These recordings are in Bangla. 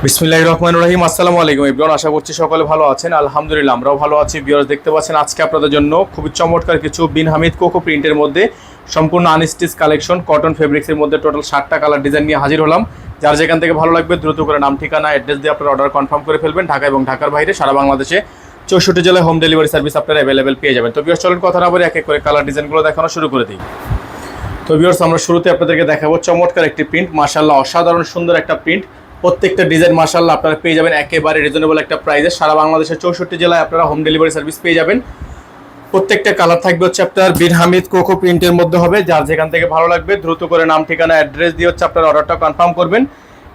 বিসমিল্লাহির রহমানির রহিম। আসসালামু আলাইকুম এভরিওয়ান, আশা করছি সকলে ভালো আছেন। আলহামদুলিল্লাহ আমরাও ভালো আছি। ভিউয়ার্স, দেখতে পাচ্ছেন আজকে আপনাদের জন্য খুবই চমৎকার কিছু বিন হামিদ কোকো প্রিন্টের মধ্যে সম্পূর্ণ আনস্টিচ কালেকশন কটন ফেব্রিক্সের মধ্যে টোটাল 60টা কালার ডিজাইন নিয়ে হাজির হলাম। যার যেখান থেকে ভালো লাগবে দ্রুত করে নাম ঠিকানা অ্যাড্রেস দিয়ে আপনারা অর্ডার কনফার্ম করে ফেলবেন। ঢাকা এবং ঢাকার বাইরে সারা বাংলাদেশে 64 জেলায় হোম ডেলিভারি সার্ভিস আপনারা অ্যাভেলেবেল পেয়ে যাবেন। তো ভিউয়ার্স, চলুন কথা না বলে এক এক করে কালার ডিজাইনগুলো দেখানো শুরু করে দিই। তো ভিউয়ার্স, আমরা শুরুতে আপনাদেরকে দেখাবো চমৎকার একটি প্রিন্ট, মাশাআল্লাহ অসাধারণ সুন্দর একটা প্রিন্ট। প্রত্যেকটা ডিজাইন মাশাআল্লাহ আপনারা পেয়ে যাবেন একেবারে রিজনেবল একটা প্রাইসে। সারা বাংলাদেশের 64 জেলায় আপনারা হোম ডেলিভারি সার্ভিস পেয়ে যাবেন। প্রত্যেকটা কালার থাকবে হচ্ছে আপনার বিন হামিদ কোকো প্রিন্টের মধ্যে হবে। যার যেখান থেকে ভালো লাগবে দ্রুত করে নাম ঠিকানা অ্যাড্রেস দিয়ে হচ্ছে আপনার অর্ডারটা কনফার্ম করবেন।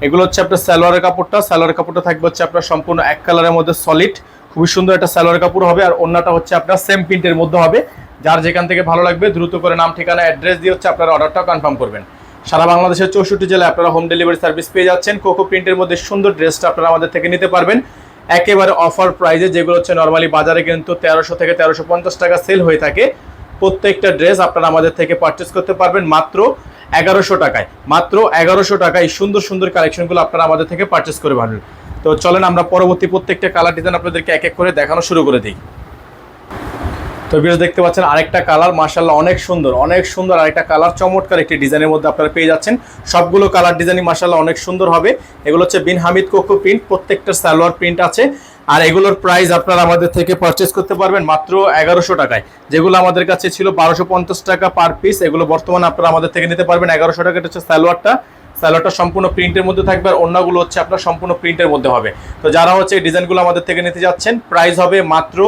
এগুলো হচ্ছে আপনার সালোয়ারের কাপড়টা থাকবে হচ্ছে আপনার সম্পূর্ণ এক কালারের মধ্যে সলিড, খুবই সুন্দর একটা সালোয়ার কাপড় হবে। আর ওন্নাটা হচ্ছে আপনার সেম প্রিন্টের মধ্যে হবে। যার যেখান থেকে ভালো লাগবে দ্রুত করে নাম ঠিকানা অ্যাড্রেস দিয়ে হচ্ছে আপনার অর্ডারটা কনফার্ম করবেন। সারা বাংলাদেশের 64 জেলায় আপনারা হোম ডেলিভারি সার্ভিস পেয়ে যাচ্ছেন। কোকো প্রিন্টের মধ্যে সুন্দর ড্রেসটা আপনারা আমাদের থেকে নিতে পারবেন একেবারে অফার প্রাইসে, যেগুলো হচ্ছে নর্মালি বাজারে কিন্তু 1300 থেকে 1350 টাকা সেল হয়ে থাকে। প্রত্যেকটা ড্রেস আপনারা আমাদের থেকে পারচেস করতে পারবেন মাত্র 1100 টাকায়। মাত্র 1100 টাকায় সুন্দর সুন্দর কালেকশনগুলো আপনারা আমাদের থেকে পারচেস করে পারবেন। তো চলেন আমরা পরবর্তী প্রত্যেকটা কালার ডিজাইন আপনাদেরকে এক এক করে দেখানো শুরু করে দিই। তো ভিউয়ার্স, দেখতে পাচ্ছেন আরেকটা কালার মাশাআল্লাহ অনেক সুন্দর আরেকটা কালার, চমৎকার একটি ডিজাইনের মধ্যে আপনারা পেয়ে যাচ্ছেন। সবগুলো কালার ডিজাইনই মাশাআল্লাহ অনেক সুন্দর হবে। এগুলো হচ্ছে বিন হামিদ কোকো প্রিন্ট, প্রত্যেকটা সালোয়ার প্রিন্ট আছে। আর এগুলোর প্রাইস আপনারা আমাদের থেকে পারচেস করতে পারবেন মাত্র 1100 টাকায়। যেগুলো আমাদের কাছে ছিল 1250 টাকা পার পিস, এগুলো বর্তমানে আপনারা আমাদের থেকে নিতে পারবেন 1100 টাকা। এটা হচ্ছে সালোয়ারটা সম্পূর্ণ প্রিন্টের মধ্যে থাকবে, আর অন্যগুলো হচ্ছে আপনার সম্পূর্ণ প্রিন্টের মধ্যে হবে। তো যারা হচ্ছে এই ডিজাইনগুলো আমাদের থেকে নিতে যাচ্ছেন, প্রাইস হবে মাত্র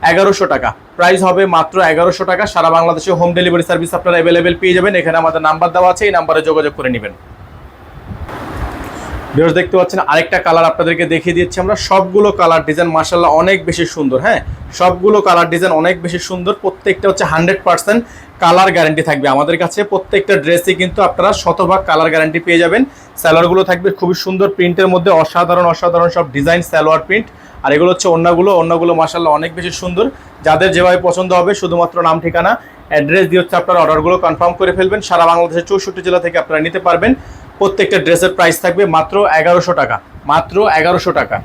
1100 টাকা। প্রাইস হবে মাত্র 1100 টাকা। সারা বাংলাদেশে হোম ডেলিভারি সার্ভিস আপনারা অ্যাভেলেবেল পেয়ে যাবেন। এখানে আমাদের নাম্বার দেওয়া আছে, এই নাম্বারে যোগাযোগ করে নেবেন। ভিউয়ার্স, দেখতে পাচ্ছেন আরেকটা কালার আপনাদেরকে দেখিয়ে দিচ্ছি আমরা। সবগুলো কালার ডিজাইন মাশাআল্লাহ অনেক বেশি সুন্দর। হ্যাঁ, সবগুলো কালার ডিজাইন অনেক বেশি সুন্দর। প্রত্যেকটা হচ্ছে 100% কালার গ্যারান্টি থাকবে আমাদের কাছে। প্রত্যেকটা ড্রেসে কিন্তু আপনারা শতভাগ কালার গ্যারান্টি পেয়ে যাবেন। সালোয়ারগুলো থাকবে খুবই সুন্দর প্রিন্টের মধ্যে, অসাধারণ সব ডিজাইন সালোয়ার প্রিন্ট। আর এগুলো হচ্ছে অন্যগুলো মাশাআল্লাহ অনেক বেশি সুন্দর। যাদের যেভাবে পছন্দ হবে শুধুমাত্র নাম ঠিকানা অ্যাড্রেস দিয়ে হচ্ছে আপনারা অর্ডারগুলো কনফার্ম করে ফেলবেন। সারা বাংলাদেশের 64 জেলা থেকে আপনারা নিতে পারবেন। প্রত্যেকটা ড্রেসের প্রাইস থাকবে মাত্র 1100 টাকা। মাত্র 1100 টাকা।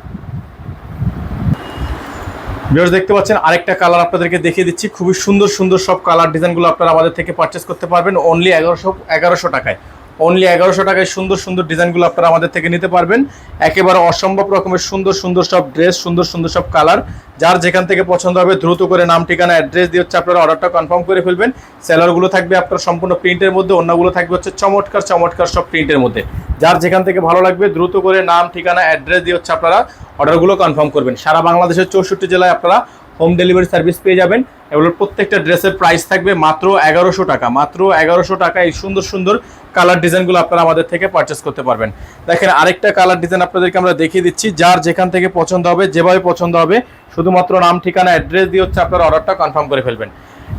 ভিউয়ার্স, দেখতে পাচ্ছেন আরেকটা কালার আপনাদেরকে দেখিয়ে দিচ্ছি। খুবই সুন্দর সব কালার ডিজাইনগুলো আপনারা আমাদের থেকে পারচেস করতে পারবেন অনলি 1100 টাকায়। অনলি 1100 টাকায় সুন্দর ডিজাইনগুলো আপনারা আমাদের থেকে নিতে পারবেন। একেবারে অসম্ভব রকমের সুন্দর সব ড্রেস, সুন্দর সব কালার। যার যেখান থেকে পছন্দ হবে দ্রুত করে নাম ঠিকানা অ্যাড্রেস দিয়ে হচ্ছে আপনারা অর্ডারটা কনফার্ম করে ফেলবেন। সেলারগুলো থাকবে আপনার সম্পূর্ণ প্রিন্টের মধ্যে, অন্যগুলো থাকবে হচ্ছে চমৎকার সব প্রিন্টের মধ্যে। যার যেখান থেকে ভালো লাগবে দ্রুত করে নাম ঠিকানা অ্যাড্রেস দিয়ে হচ্ছে আপনারা অর্ডারগুলো কনফার্ম করবেন। সারা বাংলাদেশের 64 জেলায় আপনারা হোম ডেলিভারি সার্ভিস পেয়ে যাবেন। এগুলোর প্রত্যেকটা ড্রেসের প্রাইস থাকবে মাত্র 1100 টাকা। মাত্র 1100 টাকা এই সুন্দর কালার ডিজাইনগুলো আপনারা আমাদের থেকে পারচেস করতে পারবেন। দেখেন আরেকটা কালার ডিজাইন আপনাদেরকে আমরা দেখিয়ে দিচ্ছি। যার যেখান থেকে পছন্দ হবে, যেভাবে পছন্দ হবে শুধুমাত্র নাম ঠিকানা অ্যাড্রেস দিয়ে হচ্ছে আপনারা অর্ডারটা কনফার্ম করে ফেলবেন।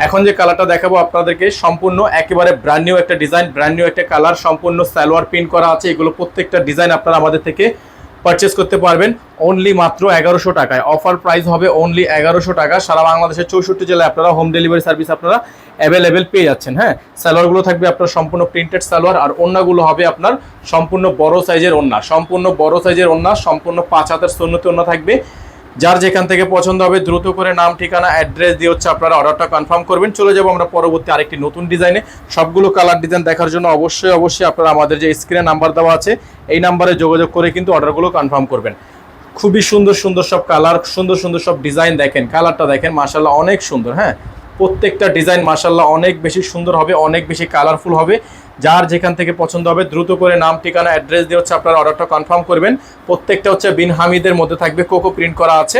এখন যে কালারটা দেখাবো আপনাদেরকে সম্পূর্ণ একেবারে ব্র্যান্ড নিউ একটা ডিজাইন, ব্র্যান্ড নিউ একটা কালার, সম্পূর্ণ সালোয়ার প্রিন্ট করা আছে। এগুলো প্রত্যেকটা ডিজাইন আপনারা আমাদের থেকে পারচেস করতে পারবেন অনলি মাত্র 1100 টাকায়। অফার প্রাইস হবে অনলি 1100 টাকা। সারা বাংলাদেশের 64 জেলায় আপনারা হোম ডেলিভারি সার্ভিস আপনারা অ্যাভেলেবেল পেয়ে যাচ্ছেন। হ্যাঁ, সালোয়ারগুলো থাকবে আপনার সম্পূর্ণ প্রিন্টেড সালোয়ার, আর ওন্নাগুলো হবে আপনার সম্পূর্ণ বড় সাইজের ওন্না, সম্পূর্ণ 5 হাতের সুন্নতি ওন্না থাকবে। যার যেখান থেকে পছন্দ হবে দ্রুত করে নাম ঠিকানা অ্যাড্রেস দিয়ে হচ্ছে আপনারা অর্ডারটা কনফার্ম করবেন। চলে যাবো আমরা পরবর্তী আরেকটি নতুন ডিজাইনে। সবগুলো কালার ডিজাইন দেখার জন্য অবশ্যই আপনারা আমাদের যে স্ক্রিনে নাম্বার দেওয়া আছে এই নাম্বারে যোগাযোগ করে কিন্তু অর্ডারগুলো কনফার্ম করবেন। খুবই সুন্দর সব কালার, সুন্দর সব ডিজাইন। দেখেন কালারটা দেখেন মাশাআল্লাহ অনেক সুন্দর। হ্যাঁ, প্রত্যেকটা ডিজাইন মাশাআল্লাহ অনেক বেশি সুন্দর হবে, অনেক বেশি কালারফুল হবে। যার যেখান থেকে পছন্দ হবে দ্রুত করে নাম ঠিকানা অ্যাড্রেস দিয়ে হচ্ছে আপনারা অর্ডারটা কনফার্ম করবেন। প্রত্যেকটা হচ্ছে বিন হামিদের মধ্যে থাকবে, কোকো প্রিন্ট করা আছে।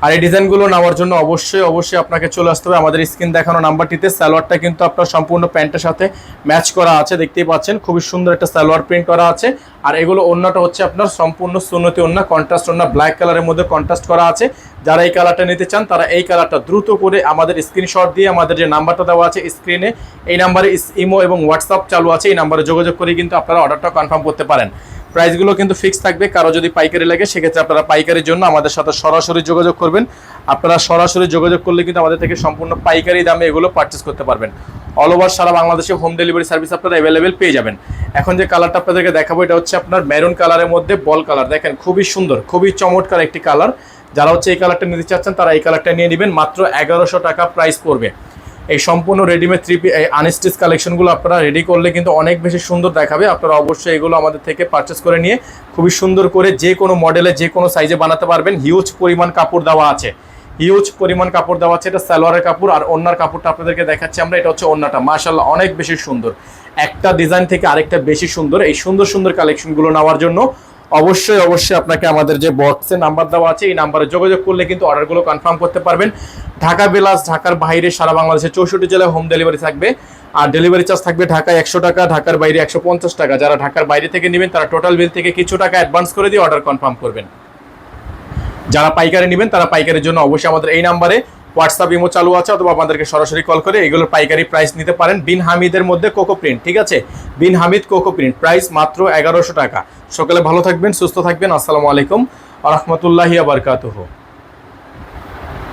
আর এই ডিজাইনগুলো নেওয়ার জন্য অবশ্যই আপনাকে চলে আসতে হবে আমাদের স্ক্রিন দেখানো নাম্বারটিতে। সালোয়ারটা কিন্তু আপনার সম্পূর্ণ প্যান্টের সাথে ম্যাচ করা আছে, দেখতেই পাচ্ছেন খুবই সুন্দর একটা সালোয়ার প্রিন্ট করা আছে। আর এগুলো ওন্নাটা হচ্ছে আপনার সম্পূর্ণ সুন্নতি ওন্না, কন্ট্রাস্ট ওন্না, ব্ল্যাক কালারের মধ্যে কন্ট্রাস্ট করা আছে। যারা এই কালারটা নিতে চান তারা এই কালারটা দ্রুত করে আমাদের স্ক্রিনশট দিয়ে আমাদের যে নাম্বারটা দেওয়া আছে স্ক্রিনে, এই নাম্বারে ইমো এবং হোয়াটসঅ্যাপ চালু আছে, এই নাম্বারে যোগাযোগ করে কিন্তু আপনারা অর্ডারটা কনফার্ম করতে পারেন। প্রাইসগুলো কিন্তু ফিক্স থাকবে। কারো যদি পাইকারি লাগে সেক্ষেত্রে আপনারা পাইকারির জন্য আমাদের সাথে সরাসরি যোগাযোগ করবেন। আপনারা সরাসরি যোগাযোগ করলে কিন্তু আমাদের থেকে সম্পূর্ণ পাইকারি দামে এগুলো পারচেস করতে পারবেন। অল ওভার সারা বাংলাদেশে হোম ডেলিভারি সার্ভিস আপনারা অ্যাভেলেবেল পেয়ে যাবেন। এখন যে কালারটা আপনাদেরকে দেখাবো এটা হচ্ছে আপনার মেরুন কালারের মধ্যে বল কালার। দেখেন খুবই সুন্দর, খুবই চমৎকার একটি কালার। যারা হচ্ছে এই কালারটা নিতে চাচ্ছেন তারা এই কালারটা নিয়ে নেবেন, মাত্র 1100 টাকা প্রাইস পড়বে। এই সম্পূর্ণ রেডিমেড থ্রি পিস আনস্টিচ কালেকশনগুলো আপনারা রেডি করলে কিন্তু অনেক বেশি সুন্দর দেখাবে। আপনারা অবশ্যই এগুলো আমাদের থেকে পারচেস করে নিয়ে খুবই সুন্দর করে যে কোনো মডেলে যে কোনো সাইজে বানাতে পারবেন। হিউজ পরিমাণ কাপড় দেওয়া আছে, হিউজ পরিমাণ কাপড় দেওয়া আছে। এটা সালোয়ারের কাপড় আর ওন্নার কাপড়টা আপনাদেরকে দেখাচ্ছি আমরা। এটা হচ্ছে ওন্নাটা, মাশাআল্লাহ অনেক বেশি সুন্দর, একটা ডিজাইন থেকে আরেকটা বেশি সুন্দর। এই সুন্দর সুন্দর কালেকশনগুলো নেওয়ার জন্য অবশ্যই অবশ্যই আপনাকে আমাদের যে বক্সে নাম্বার দেওয়া আছে এই নাম্বারে যোগাযোগ করলে কিন্তু অর্ডারগুলো কনফার্ম করতে পারবেন। ঢাকা প্লাস ঢাকার বাইরে সারা বাংলাদেশে 64 জেলায় হোম ডেলিভারি থাকবে। আর ডেলিভারি চার্জ থাকবে ঢাকায় 100 টাকা, ঢাকার বাইরে 150 টাকা। যারা ঢাকার বাইরে থেকে নেবেন তারা টোটাল বিল থেকে কিছু টাকা অ্যাডভান্স করে দিয়ে অর্ডার কনফার্ম করবেন। যারা পাইকারি নেবেন তারা পাইকারির জন্য অবশ্যই আমাদের এই নাম্বারে হোয়াটসঅ্যাপ ইমো চালু আছে, অথবা আমাদেরকে সরাসরি কল করে এগুলোর পাইকারি প্রাইস নিতে পারেন। বিন হামিদের মধ্যে কোকো প্রিন্ট, ঠিক আছে, বিন হামিদ কোকো প্রিন্ট, প্রাইস মাত্র 1100 টাকা। সকালে ভালো থাকবেন, সুস্থ থাকবেন। আসসালামু আলাইকুম ওয়া রাহমাতুল্লাহি ওয়া বারাকাতুহু।